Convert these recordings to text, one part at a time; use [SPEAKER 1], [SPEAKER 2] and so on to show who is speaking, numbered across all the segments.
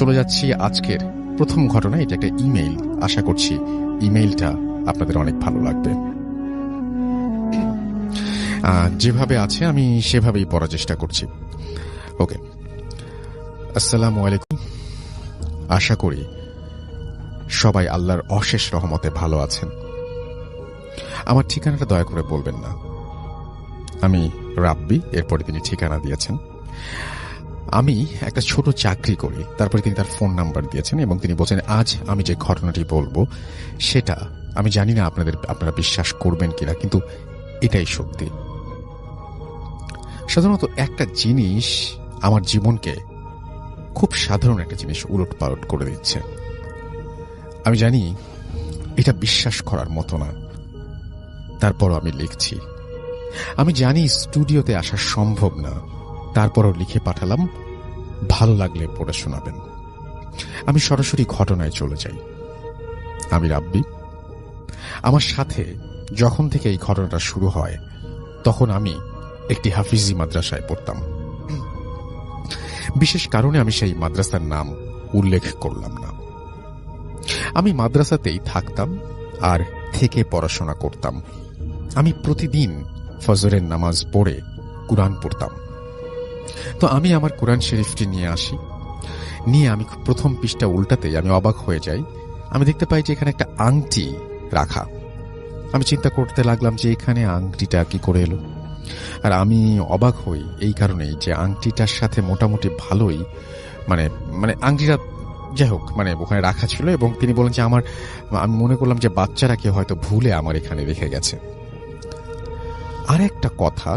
[SPEAKER 1] চলে যাচ্ছি আজকের প্রথম ঘটনা। এটা একটা ইমেইল। আশা করছি ইমেইলটা আপনাদের অনেক ভালো লাগবে। যেভাবে আছে আমি সেভাবেই পড়ার চেষ্টা করছি। ওকে। আসসালামু আলাইকুম। আশা করি সবাই আল্লাহর অশেষ রহমতে ভালো আছেন। আমার ঠিকানাটা দয়া করে বলবেন না। আমি রাব্বি। এরপরে তিনি ঠিকানা দিয়েছেন। আমি একটা ছোট চাকরি করি। তারপরে তিনি তার ফোন নাম্বার দিয়েছেন এবং তিনি বলছেন আজ আমি যে ঘটনাটি বলবো সেটা আমি জানি না আপনারা বিশ্বাস করবেন কিনা, কিন্তু এটাই সত্যি। সাধারণত একটা জিনিস আমার জীবনকে, খুব সাধারণ একটা জিনিস, উলট পালট করে দিচ্ছে। আমি জানি এটা বিশ্বাস করার মতো না, তারপরও আমি লিখছি। আমি জানি স্টুডিওতে আসা সম্ভব না, তারপরও লিখে পাঠালাম। ভালো লাগলে পড়ে শোনাবেন। আমি সরাসরি ঘটনায় চলে যাই। আমি রাব্বি। আমার সাথে যখন থেকে এই ঘটনাটা শুরু হয় তখন আমি একটি হাফিজি মাদ্রাসায় পড়তাম। বিশেষ কারণে আমি সেই মাদ্রাসার নাম উল্লেখ করলাম না। আমি মাদ্রাসাতেই থাকতাম আর থেকে পড়াশোনা করতাম। আমি প্রতিদিন ফজরের নামাজ পড়ে কুরআন পড়তাম। তো আমি আমার কুরআন শরীফটি নিয়ে আসি। নিয়ে আমি প্রথম পৃষ্ঠা উল্টাতেই আমি অবাক হয়ে যাই। আমি দেখতে পাই যে এখানে একটা আংটি রাখা। আমি চিন্তা করতে লাগলাম যে এখানে আংটিটা কি করে এলো। আর আমি অবাক হই এই কারণেই যে আংটিটার সাথে মোটামুটি ভালোই মানে আংটিটা যাই হোক ওখানে রাখা ছিল। এবং তিনি বলেন যে আমি মনে করলাম যে বাচ্চারা কেউ হয়তো ভুলে আমার এখানে রেখে গেছে। আর একটা কথা,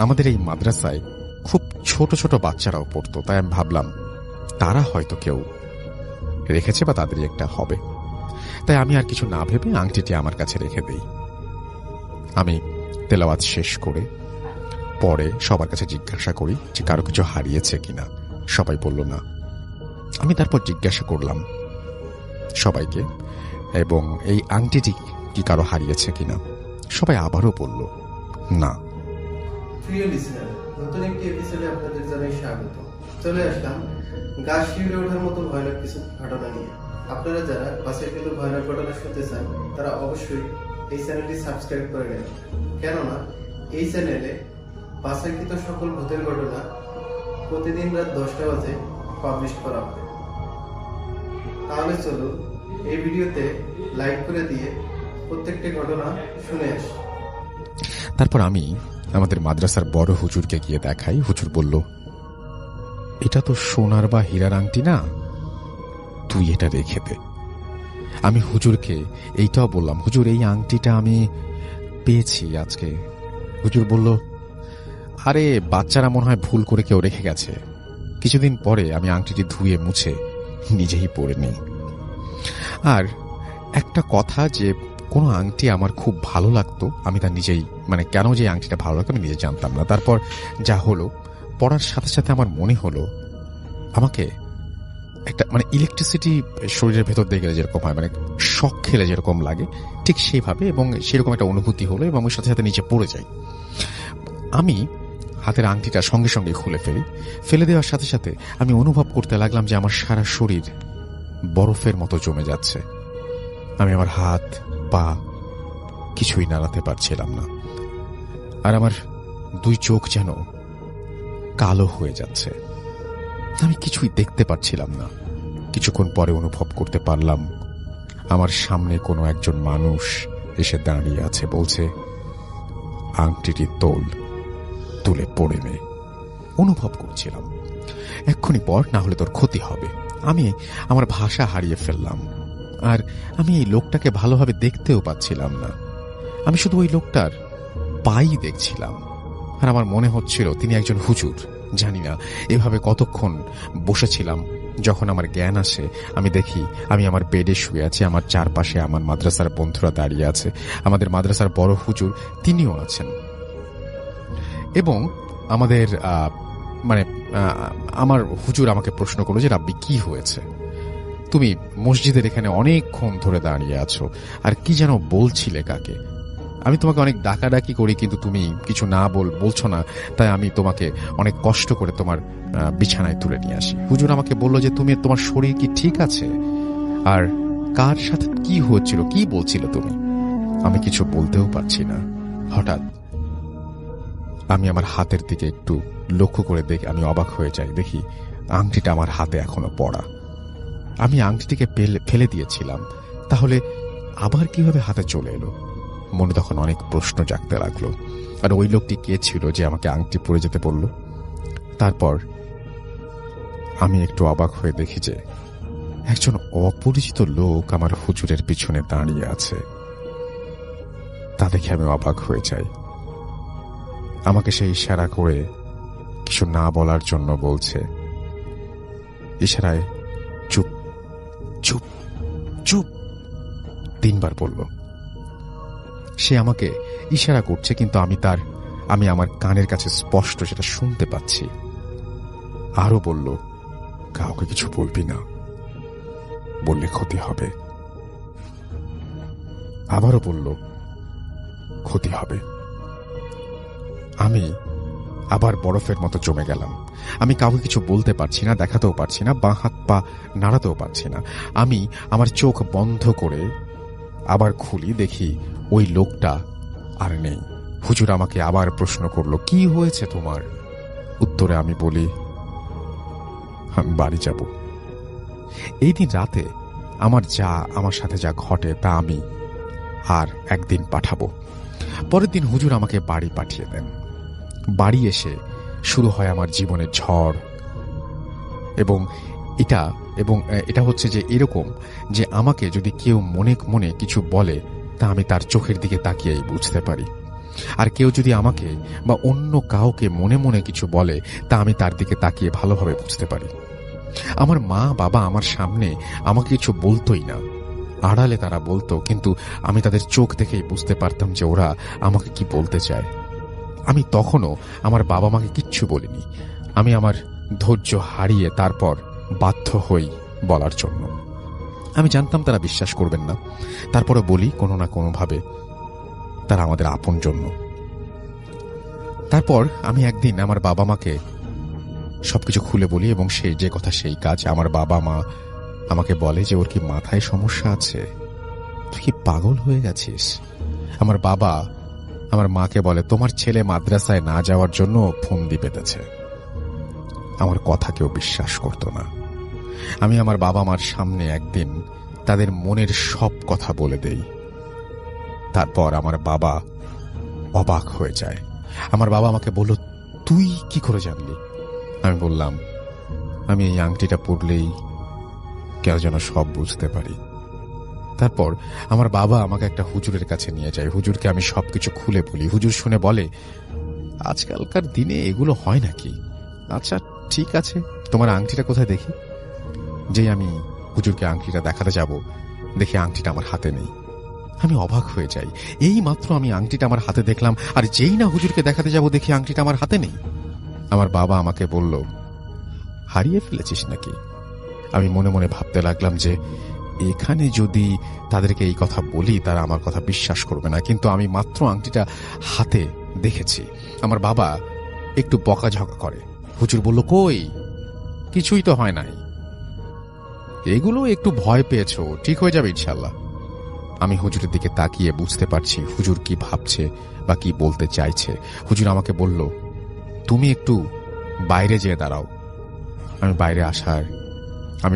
[SPEAKER 1] আমাদের এই মাদ্রাসায় খুব ছোট ছোট বাচ্চারাও পড়তো। তাই আমি ভাবলাম তারা হয়তো কেউ রেখেছে বা তাদেরই একটা হবে। তাই আমি আর কিছু না ভেবে আংটিটি আমার কাছে রেখে দেই। আমি তেলাওয়াত শেষ করে পরে সবার কাছে জিজ্ঞাসা করি যে কারো কিছু হারিয়েছে কিনা। সবাই বলল না। আমি তারপর জিজ্ঞাসা করলাম সবাইকে এবং এই আংটিটি কি কারো হারিয়েছে কিনা। সবাই আবারও বলল না।
[SPEAKER 2] প্রিয় লিসেনার, নতুন একটি এপিসোডে আপনাদের জানাই স্বাগত। চলে আসলাম গা শিউরে ওঠার মতো ভয়ানক কিছু ঘটনা নিয়ে। আপনারা যারা বাসের কিছু ভয়ানক ঘটনা শুনতে চান তারা অবশ্যই এই চ্যানেলটি সাবস্ক্রাইব করে নেন, কেননা এই চ্যানেলে বাসাকৃত সকল ভূতের ঘটনা প্রতিদিন রাত 10টা বাজে পাবলিশ করা হয়। তাহলে চলুন এই ভিডিওতে লাইক করে দিয়ে প্রত্যেকটি ঘটনা শুনে আসি।
[SPEAKER 1] তারপর আমি আমাদের মাদ্রাসার বড় হুজুরকে গিয়ে দেখাই। হুজুর বলল, এটা তো সোনার বা হীরার আংটি না, তুই এটা রেখে দে। আমি হুজুরকে এইটাও বললাম, হুজুর এই আংটিটা আমি পেয়েছি আজকে। হুজুর বলল, আরে বাচ্চারা মনে হয় ভুল করে কেউ রেখে গেছে। কিছুদিন পরে আমি আংটিটি ধুয়ে মুছে নিজেই পরে নিই। আর একটা কথা, যে কোনো আংটি আমার খুব ভালো লাগতো, আমি তা নিজেই কেন যে আংটিটা ভালো লাগতো আমি নিজে জানতাম না। তারপর যা হলো, পড়ার সাথে সাথে আমার মনে হলো আমাকে একটা ইলেকট্রিসিটি শরীরের ভেতর দিয়ে গেলে যেরকম হয়, শক খেলে যেরকম লাগে ঠিক সেইভাবে, এবং সেরকম একটা অনুভূতি হলো এবং ওর সাথে সাথে নিচে পড়ে যাই। আমি হাতের আংটিটা সঙ্গে সঙ্গে খুলে ফেলি। ফেলে দেওয়ার সাথে সাথে আমি অনুভব করতে লাগলাম যে আমার সারা শরীর বরফের মতো জমে যাচ্ছে। আমি আমার হাত পা কিছুই নাড়াতে পারছিলাম না। আর আমার দুই চোখ যেন কালো হয়ে যাচ্ছে। আমি কিছুই দেখতে পাচ্ছিলাম না। কিছুক্ষণ পরে অনুভব করতে পারলাম আমার সামনে কোনো একজন মানুষ এসে দাঁড়িয়ে আছে, বলছে, আংটিটি তুলে পড়ে নে। অনুভব করছিলাম এক্ষুনি পর, না হলে তোর ক্ষতি হবে। আমি আমার ভাষা হারিয়ে ফেললাম। আর আমি এই লোকটাকে ভালোভাবে দেখতেও পাচ্ছিলাম না। আমি শুধু ওই লোকটার পাই দেখছিলাম। আর আমার মনে হচ্ছিল তিনি একজন হুজুর। জানি না এভাবে কতক্ষণ বসেছিলাম। যখন আমার জ্ঞান আসে, আমি দেখি আমি আমার বেডে শুয়ে আছি। আমার চারপাশে আমার মাদ্রাসার বন্ধুরা দাঁড়িয়ে আছে। আমাদের মাদ্রাসার বড় হুজুর তিনিও আছেন। এবং আমাদের আমার হুজুর আমাকে প্রশ্ন করলো যে, রাব্বি কি হয়েছে? তুমি মসজিদের এখানে অনেকক্ষণ ধরে দাঁড়িয়ে আছো আর কি যেন বলছিলে কাকে? আমি তোমাকে অনেক ডাকাডাকি করি, কিন্তু তুমি কিছু না বলছো না, তাই আমি তোমাকে অনেক কষ্ট করে তোমার বিছানায় তুলে নিয়ে আসি। হুজুর আমাকে বলল যে তুমি, তোমার শরীর কি ঠিক আছে, আর কার সাথে কি হচ্ছিল, কি বলছিল তুমি? আমি কিছু বলতেও পারছি না। হঠাৎ আমি আমার হাতের দিকে একটু লক্ষ্য করে দেখি, আমি অবাক হয়ে যাই। দেখি আংটিটা আমার হাতে এখনো পড়া। আমি আংটিটিকে ফেলে দিয়েছিলাম, তাহলে আবার কিভাবে হাতে চলে এলো? মনে তখন অনেক প্রশ্ন জাগতে লাগলো। আর ওই লোকটি কে ছিল যে আমাকে আংটি পরে যেতে বলল? তারপর আমি একটু অবাক হয়ে দেখি যে একজন অপরিচিত লোক আমার হুজুরের পিছনে দাঁড়িয়ে আছে। তা দেখে আমি অবাক হয়ে যাই। আমাকে সে ইশারা করে কিছু না বলার জন্য বলছে। ইশারায় চুপ চুপ চুপ 3 বার বলল। সে আমাকে ইশারা করছে, কিন্তু আমি আমার কানের কাছে স্পষ্ট সেটা শুনতে পাচ্ছি। আরো বলল, কাউকে কিছু বলবি না, বললে ক্ষতি হবে। আবারও বলল, ক্ষতি হবে। আমি আবার বরফের মতো জমে গেলাম। আমি কাউকে কিছু বলতে পারছি না, দেখাতেও পারছি না, বাঁ হাত পা নাড়াতেও পারছি না। আমি আমার চোখ বন্ধ করে আবার খুলি, দেখি ওই লোকটা আর নেই। হুজুর আমাকে আবার প্রশ্ন করলো, কি হয়েছে তোমার? উত্তরে আমি বলি, আমি বাড়ি যাব। এই দিন রাতে আমার সাথে যা ঘটে তা আমি আর একদিন পাঠাবো। পরের দিন হুজুর আমাকে বাড়ি পাঠিয়ে দেন। বাড়ি এসে শুরু হয় আমার জীবনের ঝড়। এবং এটা হচ্ছে যে এরকম যে আমাকে যদি কেউ মনে মনে কিছু বলে, তা আমি তার চোখের দিকে তাকিয়েই বুঝতে পারি। আর কেউ যদি আমাকে বা অন্য কাউকে মনে মনে কিছু বলে, তা আমি তার দিকে তাকিয়ে ভালোভাবে বুঝতে পারি। আমার মা বাবা আমার সামনে আমাকে কিছু বলতোই না, আড়ালে তারা বলতো, কিন্তু আমি তাদের চোখ দেখেই বুঝতে পারতাম যে ওরা আমাকে কি বলতে চায়। আমি তখনও আমার বাবা মাকে কিচ্ছু বলিনি। আমি আমার ধৈর্য হারিয়ে তারপর বাধ্য হই বলার জন্য। আমি জানতাম তারা বিশ্বাস করবেন না, তারপরে বলি কোনো না কোনোভাবে, তারা আমাদের আপন জন্য। তারপর আমি একদিন আমার বাবা মাকে সবকিছু খুলে বলি, এবং সেই যে কথা সেই কাজ। আমার বাবা মা আমাকে বলে যে ওর কি মাথায় সমস্যা আছে, তুই কি পাগল হয়ে গেছিস? আমার বাবা আমার মাকে বলে, তোমার ছেলে মাদ্রাসায় না যাওয়ার জন্য ফন্দি পেতেছে। আমার কথা কেউ বিশ্বাস করত না। আমি আমার বাবা মার সামনে একদিন তাদের মনের সব কথা বলে দেই। তারপর আমার বাবা অবাক হয়ে যায়। আমার বাবা আমাকে বলল, তুই কি করে জানলি? আমি বললাম, আমি এই আংটিটা পরলেই কেন যেন সব বুঝতে পারি। তারপর আমার বাবা আমাকে একটা হুজুরের কাছে নিয়ে যায়। হুজুরকে আমি সবকিছু খুলে বলি। হুজুর শুনে বলে, আজকালকার দিনে এগুলো হয় নাকি? আচ্ছা ঠিক আছে, তোমার আংটিটা কোথায় দেখি। যেই আমি হুজুরকে আংটিটা দেখাতে যাব, দেখি আংটিটা আমার হাতে নেই। আমি অবাক হয়ে যাই। এই মাত্র আমি আংটিটা আমার হাতে দেখলাম, আর যেই না হুজুরকে দেখাতে যাব, দেখি আংটিটা আমার হাতে নেই। আমার বাবা আমাকে বলল, হারিয়ে ফেলেছিস নাকি? আমি মনে মনে ভাবতে লাগলাম যে এখানে যদি তাদেরকে এই কথা বলি, তারা আমার কথা বিশ্বাস করবে না, কিন্তু আমি মাত্র আংটিটা হাতে দেখেছি। আমার বাবা একটু বকাঝকা করে। হুজুর বলল, কই, কিছুই তো হয় নাই, এগুলো একটু ভয় পেয়েছো, ঠিক হয়ে যাবে ইনশাল্লাহ। আমি হুজুরের দিকে তাকিয়ে বুঝতে পারছি হুজুর কি ভাবছে বা কি বলতে চাইছে। হুজুর আমাকে বলল, তুমি একটু বাইরে যেয়ে দাঁড়াও। আমি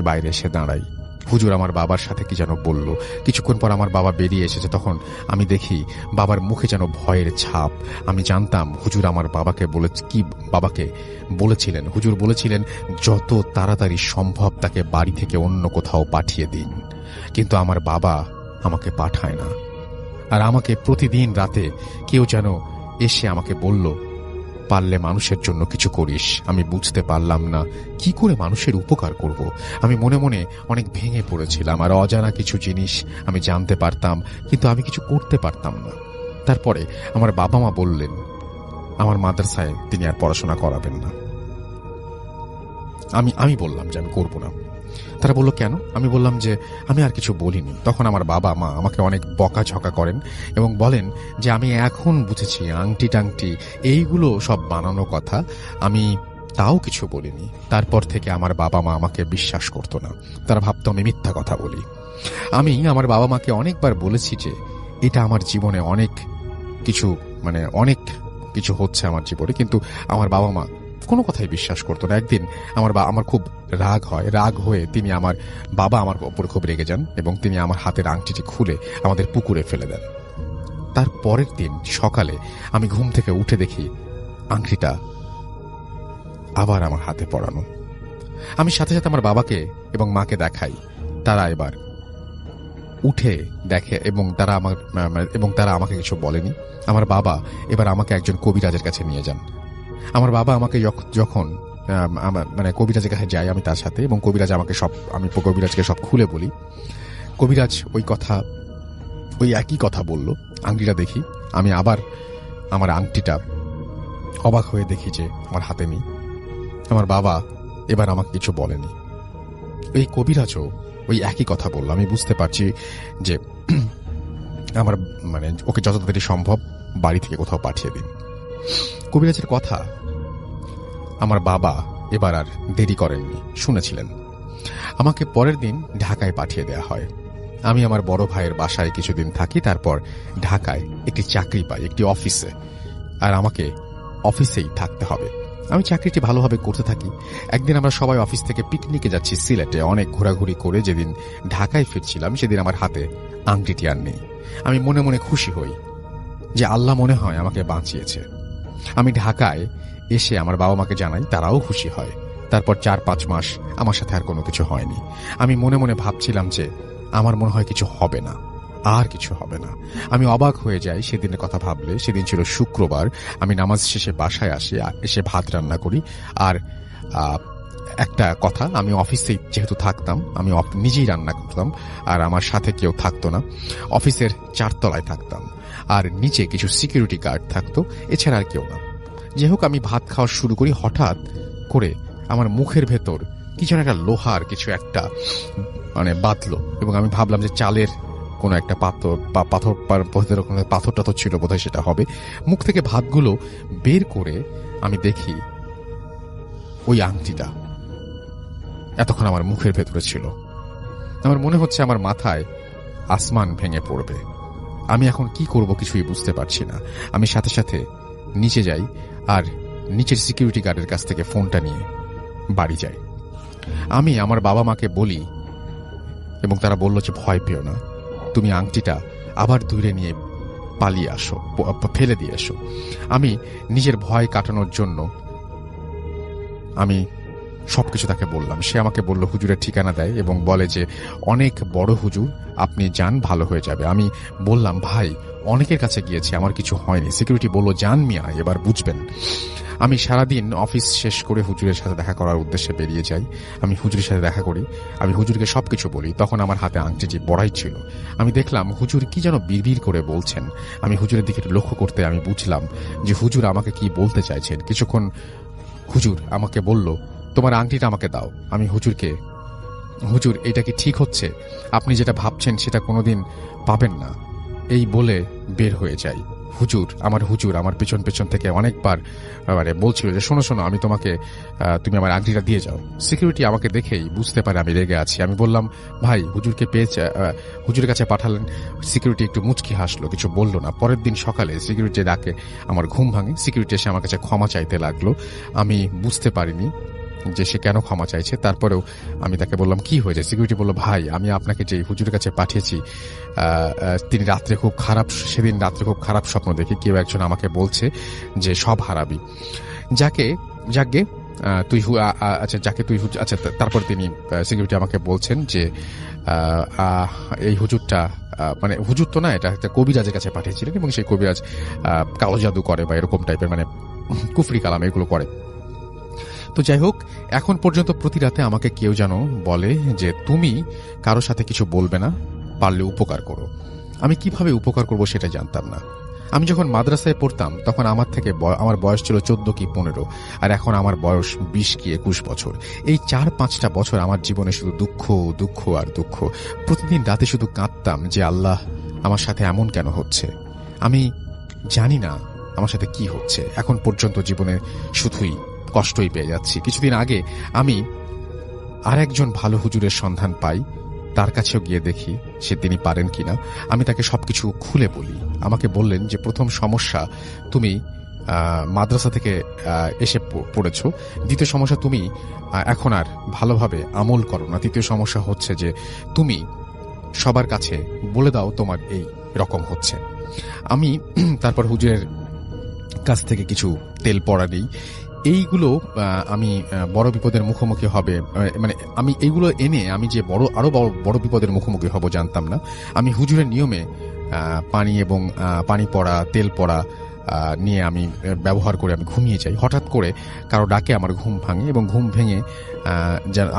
[SPEAKER 1] বাইরে এসে দাঁড়াই। হুজুর আমার বাবার সাথে কি যেন বলল। কিছুক্ষণ পর আমার বাবা বেরিয়ে এসেছে। তখন আমি দেখি বাবার মুখে যেন ভয়ের ছাপ। আমি জানতাম হুজুর আমার বাবাকে বলেছিলেন, হুজুর বলেছিলেন যত তাড়াতাড়ি সম্ভব তাকে বাড়ি থেকে অন্য কোথাও পাঠিয়ে দিন। কিন্তু আমার বাবা আমাকে পাঠায় না। আর আমাকে প্রতিদিন রাতে কেউ যেন এসে আমাকে বলল, পারলে মানুষের জন্য কিছু করিস। আমি বুঝতে পারলাম না কি করে মানুষের উপকার করব। আমি মনে মনে অনেক ভেঙে পড়েছিলাম। আর অজানা কিছু জিনিস আমি জানতে পারতাম, কিন্তু আমি কিছু করতে পারতাম না। তারপরে আমার বাবা মা বললেন আমার মাদ্রাসায় তিনি আর পড়াশোনা করাবেন না। আমি বললাম যে আমি করব না। তারা বলল কেন? আমি বললাম যে আমি আর কিছু বলিনি। তখন আমার বাবা মা আমাকে অনেক বকাঝকা করেন এবং বলেন যে আমি এখন বুঝেছি আংটি টাংটি এইগুলো সব বানানো কথা, আমি তাও কিছু বলিনি। তারপর থেকে আমার বাবা মা আমাকে বিশ্বাস করতো না, তারা ভাবতো আমি মিথ্যা কথা বলি। আমি আমার বাবা মাকে অনেকবার বলেছি যে এটা আমার জীবনে অনেক কিছু হচ্ছে আমার জীবনে, কিন্তু আমার বাবা মা কোনো কথাই বিশ্বাস করতো না। একদিন আমার খুব রাগ হয়, রাগ হয়ে আমার উপর খুব রেগে যান এবং তিনি আমার হাতের আংটিটি খুলে আমাদের পুকুরে ফেলে দেন। তার পরের দিন সকালে আমি ঘুম থেকে উঠে দেখি আংটিটা আবার আমার হাতে পড়ানো। আমি সাথে সাথে আমার বাবাকে এবং মাকে দেখাই, তারা এবার উঠে দেখে এবং তারা আমাকে কিছু বলেনি। আমার বাবা এবার আমাকে একজন কবিরাজের কাছে নিয়ে যান। আমার বাবা আমাকে যখন কবিরাজের কাছে যাই আমি তার সাথে, এবং আমি কবিরাজকে সব খুলে বলি। কবিরাজ ওই একই কথা বলল। আংটিটা দেখি, আমি আবার আমার আংটিটা অবাক হয়ে দেখি যে আমার হাতে নেই। আমার বাবা এবার আমাকে কিছু বলেনি। এই কবিরাজও ওই একই কথা বলল। আমি বুঝতে পারছি যে আমার ওকে যত তাড়াতাড়ি সম্ভব বাড়ি থেকে কোথাও পাঠিয়ে দিন। কবিরাজের কথা আমার বাবা এবার আর দেরি করেননি, শুনেছিলেন। আমাকে পরের দিন ঢাকায় পাঠিয়ে দেয়া হয়। আমি আমার বড় ভাইয়ের বাসায় কিছুদিন থাকি, তারপর ঢাকায় একটি চাকরি পাই একটি অফিসে, আর আমাকে অফিসেই থাকতে হবে। আমি চাকরিটি ভালোভাবে করতে থাকি। একদিন আমরা সবাই অফিস থেকে পিকনিকে যাচ্ছি সিলেটে। অনেক ঘোরাঘুরি করে যেদিন ঢাকায় ফিরছিলাম সেদিন আমার হাতে আংটিটি আর নেই। আমি মনে মনে খুশি হই যে আল্লাহ মনে হয় আমাকে বাঁচিয়েছে। আমি ঢাকায় এসে আমার বাবা মাকে জানাই, তারাও খুশি হয়। তারপর 4-5 মাস আমার সাথে আর কোনো কিছু হয়নি। আমি মনে মনে ভাবছিলাম যে আমার মনে হয় কিছু হবে না, আর কিছু হবে না। আমি অবাক হয়ে যাই সেদিনের কথা ভাবলে। সেদিন ছিল শুক্রবার। আমি নামাজ শেষে বাসায় আসি, এসে ভাত রান্না করি। আর একটা কথা, আমি অফিসেই যেহেতু থাকতাম, আমি নিজেই রান্না করতাম, আর আমার সাথে কেউ থাকতো না। অফিসের 4 তলায় থাকতাম, আর নিচে কিছু সিকিউরিটি গার্ড থাকতো, এছাড়া আর কেউ না। যাই হোক, আমি ভাত খাওয়া শুরু করি। হঠাৎ করে আমার মুখের ভেতর কি যেন একটা লোহার কিছু একটা বাঁধলো, এবং আমি ভাবলাম যে চালের কোনো একটা পাথরটা তো ছিল বোধহয়, সেটা হবে। মুখ থেকে ভাতগুলো বের করে আমি দেখি ওই আংটিটা এতক্ষণ আমার মুখের ভেতরে ছিল। আমার মনে হচ্ছে আমার মাথায় আসমান ভেঙে পড়বে। আমি এখন কি করব কিছুই বুঝতে পারছি না। আমি সাথে সাথে নিচে যাই, আর নিচের সিকিউরিটি গার্ডের কাছ থেকে ফোনটা নিয়ে বাড়ি যাই। আমি আমার বাবা মাকে বলি, এবং তারা বলল যে ভয় পেও না, তুমি আংটিটা আবার দূরে নিয়ে পালিয়ে আসো, ফেলে দিয়ে এসো। আমি নিজের ভয় কাটানোর জন্য আমি সবকিছু তাকে বললাম। সে আমাকে বলল, হুজুরের ঠিকানা দেয় এবং বলে যে অনেক বড় হুজুর, আপনি যান, ভালো হয়ে যাবে। আমি বললাম, ভাই অনেকের কাছে গিয়েছি, আমার কিছু হয়নি। সিকিউরিটি বলল, যান মিয়া, এবার বুঝবেন। আমি সারাদিন অফিস শেষ করে হুজুরের সাথে দেখা করার উদ্দেশ্যে বেরিয়ে যাই। আমি হুজুরের সাথে দেখা করি, আমি হুজুরকে সবকিছু বলি। তখন আমার হাতে আংটিটি পড়াই ছিল। আমি দেখলাম হুজুর কি যেন বিড়বিড় করে বলছেন। আমি হুজুরের দিকে লক্ষ্য করতে আমি বুঝলাম যে হুজুর আমাকে কি বলতে চাইছেন। কিছুক্ষণ হুজুর আমাকে বলল, তোমার আংটিটা আমাকে দাও। আমি হুজুর এটা কি ঠিক হচ্ছে? আপনি যেটা ভাবছেন সেটা কোনোদিন পাবেন না, এই বলে বের হয়ে যাই। হুজুর আমার পেছন পেছন থেকে অনেকবার বলছিল যে শোনো, আমি তুমি আমার আংটিটা দিয়ে যাও। সিকিউরিটি আমাকে দেখেই বুঝতে পারে আমি রেগে আছি। আমি বললাম, ভাই হুজুরের কাছে পাঠালেন। সিকিউরিটি একটু মুচকি হাসলো, কিছু বলল না। পরের দিন সকালে সিকিউরিটি ডাকে, আমার ঘুম ভাঙে। সিকিউরিটি এসে আমার কাছে ক্ষমা চাইতে লাগলো। আমি বুঝতে পারিনি যে সে কেন ক্ষমা চাইছে। তারপরেও আমি তাকে বললাম, কি হয়েছে? সিকিউরিটি বলল, ভাই আমি আপনাকে যে হুজুরের কাছে পাঠিয়েছি, সেদিন রাত্রে খুব খারাপ স্বপ্ন দেখি। কেউ একজন আমাকে বলছে যে সব হারাবি। তারপর তিনি সিকিউরিটি আমাকে বলছেন যে এই হুজুরটা হুজুর তো না, এটা একটা কবিরাজের কাছে পাঠিয়েছিলেন, এবং সেই কবিরাজ কালো জাদু করে বা এরকম টাইপের কুফরি কালাম এগুলো করে। তো যাই হোক, এখন পর্যন্ত প্রতি রাতে আমাকে কেউ যেন বলে যে তুমি কারো সাথে কিছু বলবে না, পারলে উপকার করো। আমি কিভাবে উপকার করব সেটা জানতাম না। আমি যখন মাদ্রাসায় পড়তাম তখন আমার থেকে আমার বয়স ছিল 14 কি 15, আর এখন আমার বয়স 20 কি 21 বছর। এই 4-5টা বছর আমার জীবনে শুধু দুঃখ দুঃখ আর দুঃখ। প্রতিদিন রাতে শুধু কাঁদতাম যে আল্লাহ, আমার সাথে এমন কেন হচ্ছে? আমি জানি না আমার সাথে কি হচ্ছে। এখন পর্যন্ত জীবনে শুধুই কষ্টই পেয়ে যাচ্ছি। কিছুদিন আগে আমি আর একজন ভালো হুজুরের সন্ধান পাই, তার কাছেও গিয়ে দেখি তিনি পারেন কিনা। আমি তাকে সবকিছু খুলে বলি। আমাকে বললেন যে প্রথম সমস্যা, তুমি মাদ্রাসা থেকে এসে পড়েছ। দ্বিতীয় সমস্যা, তুমি এখন আর ভালোভাবে আমল করো না। তৃতীয় সমস্যা হচ্ছে যে তুমি সবার কাছে বলে দাও তোমার এই রকম হচ্ছে। আমি তারপর হুজুরের কাছ থেকে কিছু তেল পড়া নেই। এইগুলো আমি বড় বিপদের মুখোমুখি হবে, মানে আমি এইগুলো এনে আমি যে আরো বড় বিপদের মুখোমুখি হব জানতাম না। আমি হুজুরের নিয়মে পানি এবং পানি পড়া, তেল পড়া নিয়ে আমি ব্যবহার করে আমি ঘুমিয়ে যাই। হঠাৎ করে কারো ডাকে আমার ঘুম ভাঙে এবং ঘুম ভেঙে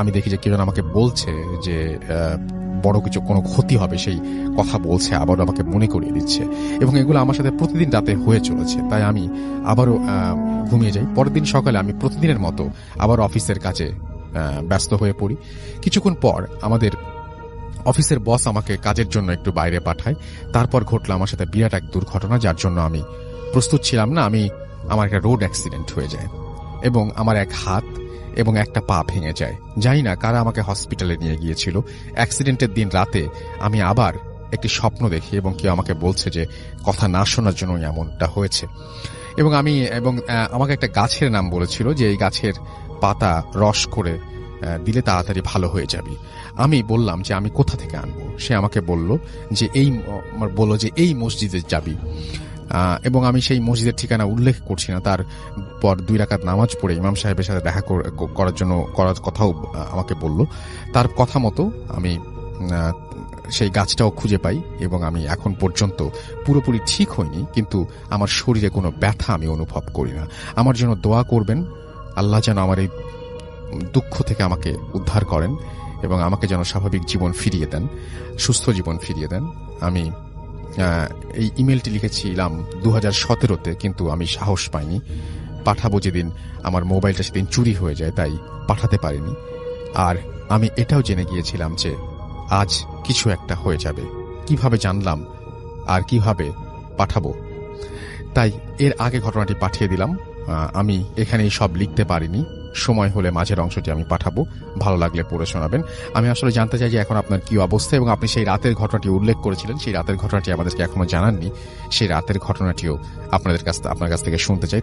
[SPEAKER 1] আমি দেখি যে কেউ আমাকে বলছে যে বড় কিছু কোনো ক্ষতি হবে সেই কথা বলছে, আবারও আমাকে মনে করিয়ে দিচ্ছে, এবং এগুলো আমার সাথে প্রতিদিন রাতে হয়ে চলেছে। তাই আমি আবারও ঘুমিয়ে যাই। পরের দিন সকালে আমি প্রতিদিনের মতো আবার অফিসের কাজে ব্যস্ত হয়ে পড়ি। কিছুক্ষণ পর আমাদের অফিসের বস আমাকে কাজের জন্য একটু বাইরে পাঠায়। তারপর ঘটল আমার সাথে বিরাট এক দুর্ঘটনা, যার জন্য আমি প্রস্তুত ছিলাম না। আমার একটা রোড অ্যাক্সিডেন্ট হয়ে যায় এবং আমার এক হাত এবং একটা পা ভেঙে যায়। জানি না কারা আমাকে হসপিটালে নিয়ে গিয়েছিল। অ্যাক্সিডেন্টের দিন রাতে আমি আবার একটি স্বপ্ন দেখি এবং কেউ আমাকে বলছে যে কথা না শোনার জন্য এমনটা হয়েছে। এবং আমাকে একটা গাছের নাম বলেছিল যে এই গাছের পাতা রস করে দিলে তাড়াতাড়ি ভালো হয়ে যাবে। আমি বললাম যে আমি কোথা থেকে আনবো। সে আমাকে বলল যে এই মসজিদে যাবি, এবং আমি সেই মসজিদের ঠিকানা উল্লেখ করছি না। তারপর 2 রাকাত নামাজ পড়ে ইমাম সাহেবের সাথে দেখা করার কথাও আমাকে বলল। তার কথা মতো আমি সেই গাছটাও খুঁজে পাই এবং আমি এখন পর্যন্ত পুরোপুরি ঠিক হইনি, কিন্তু আমার শরীরে কোনো ব্যথা আমি অনুভব করি না। আমার জন্য দোয়া করবেন, আল্লাহ যেন আমার এই দুঃখ থেকে আমাকে উদ্ধার করেন এবং আমাকে যেন স্বাভাবিক জীবন ফিরিয়ে দেন, সুস্থ জীবন ফিরিয়ে দেন। আমি এই ইমেলটি লিখেছিলাম 2017-তে, কিন্তু আমি সাহস পাইনি। পাঠাবো যেদিন আমার মোবাইলটা সেদিন চুরি হয়ে যায়, তাই পাঠাতে পারিনি। আর আমি এটাও জেনে গিয়েছিলাম যে আজ কিছু একটা হয়ে যাবে। কিভাবে জানলাম আর কিভাবে পাঠাবো, তাই এর আগে ঘটনাটি পাঠিয়ে দিলাম। আমি এখানেই সব লিখতে পারিনি, সময় হলে মাঝের অংশটি আমি পাঠাবো, ভালো লাগলে পড়ে শোনাবেন। আমি আসলে জানতে চাই যে এখন আপনার কি অবস্থা, এবং আপনি সেই রাতের ঘটনাটি উল্লেখ করেছিলেন, সেই রাতের ঘটনাটি আমাদেরকে এখনো জানাননি। সেই রাতের ঘটনাটিও আপনার কাছ থেকে শুনতে চাই।